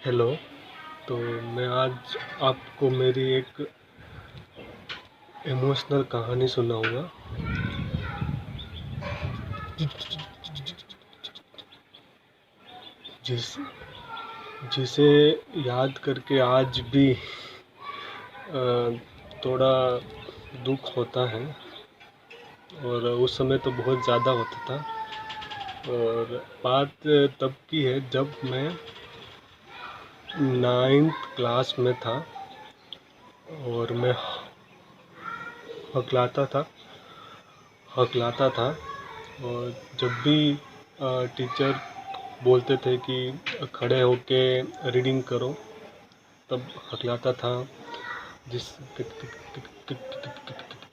Hello. तो मैं आज आपको मेरी एक इमोशनल कहानी सुनाऊंगा जिस जिसे याद करके आज भी थोड़ा दुख होता है। और उस समय तो बहुत ज़्यादा होता था। और बात तब की है जब मैं 9th क्लास में था और मैं हकलाता था हकलाता था। और जब भी टीचर बोलते थे कि खड़े होके रीडिंग करो, तब हकलाता था। जिस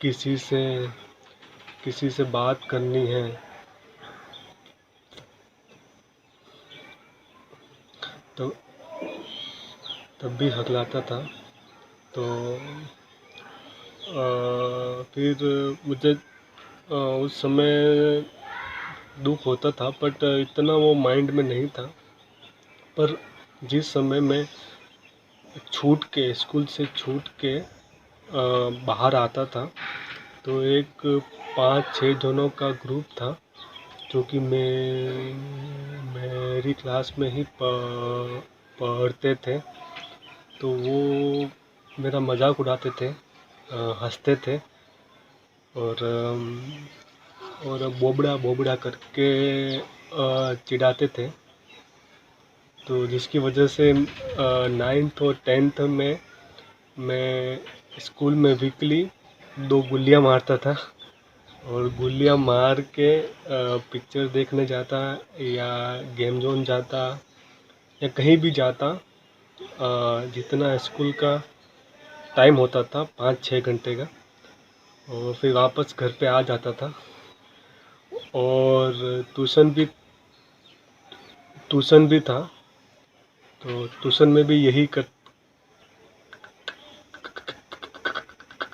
किसी से किसी से बात करनी है तो तब भी हकलाता था। तो फिर मुझे उस समय दुख होता था, बट इतना वो माइंड में नहीं था। पर जिस समय मैं स्कूल से छूट के बाहर आता था, तो एक 5-6 जनों का ग्रुप था जो कि मेरी क्लास में ही पढ़ते थे। तो वो मेरा मजाक उड़ाते थे, हंसते थे और बोबड़ा बोबड़ा करके चिढ़ाते थे। तो जिसकी वजह से 9th और 10th में मैं स्कूल में वीकली 2 गुल्लियाँ मारता था। और गुल्लियाँ मार के पिक्चर देखने जाता या गेम जोन जाता या कहीं भी जाता। जितना स्कूल का टाइम होता था 5-6 घंटे का, और फिर वापस घर पे आ जाता था। और ट्यूशन भी था। तो ट्यूशन में भी यही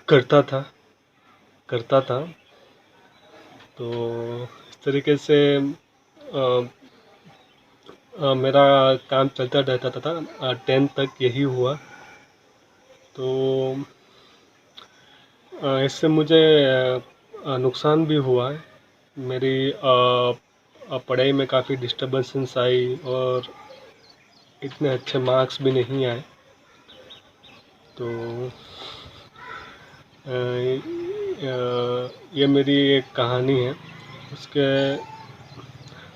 करता था करता था। तो इस तरीके से मेरा काम चलता रहता था। 10th तक यही हुआ। तो इससे मुझे नुकसान भी हुआ है। मेरी पढ़ाई में काफ़ी डिस्टर्बेंसेस आई और इतने अच्छे मार्क्स भी नहीं आए। तो ये मेरी एक कहानी है। उसके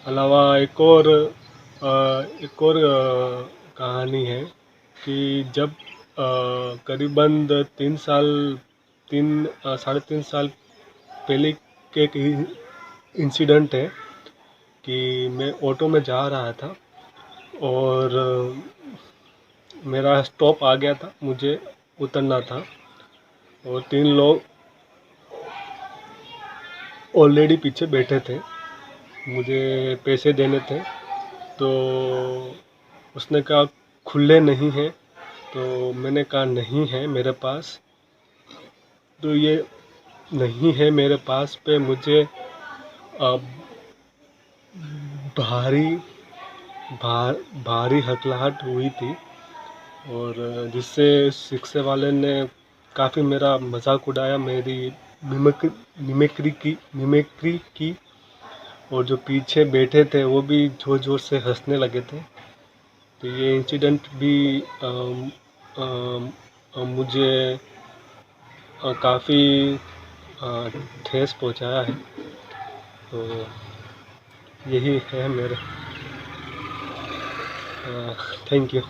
अलावा एक और कहानी है कि जब करीबन 3 साढ़े 3 साल पहले के एक इंसिडेंट है कि मैं ऑटो में जा रहा था और मेरा स्टॉप आ गया था, मुझे उतरना था। और 3 लोग ऑलरेडी पीछे बैठे थे, मुझे पैसे देने थे। तो उसने कहा खुले नहीं है, तो मैंने कहा नहीं है मेरे पास। तो ये नहीं है मेरे पास पे मुझे भारी भारी हकलाहट हुई थी। और जिससे शिक्षक वाले ने काफ़ी मेरा मजाक उड़ाया, मेरी मिमिक्री की। और जो पीछे बैठे थे वो भी ज़ोर ज़ोर से हंसने लगे थे। तो ये इंसिडेंट भी मुझे काफ़ी ठेस पहुंचाया है। तो यही है मेरे। Thank you.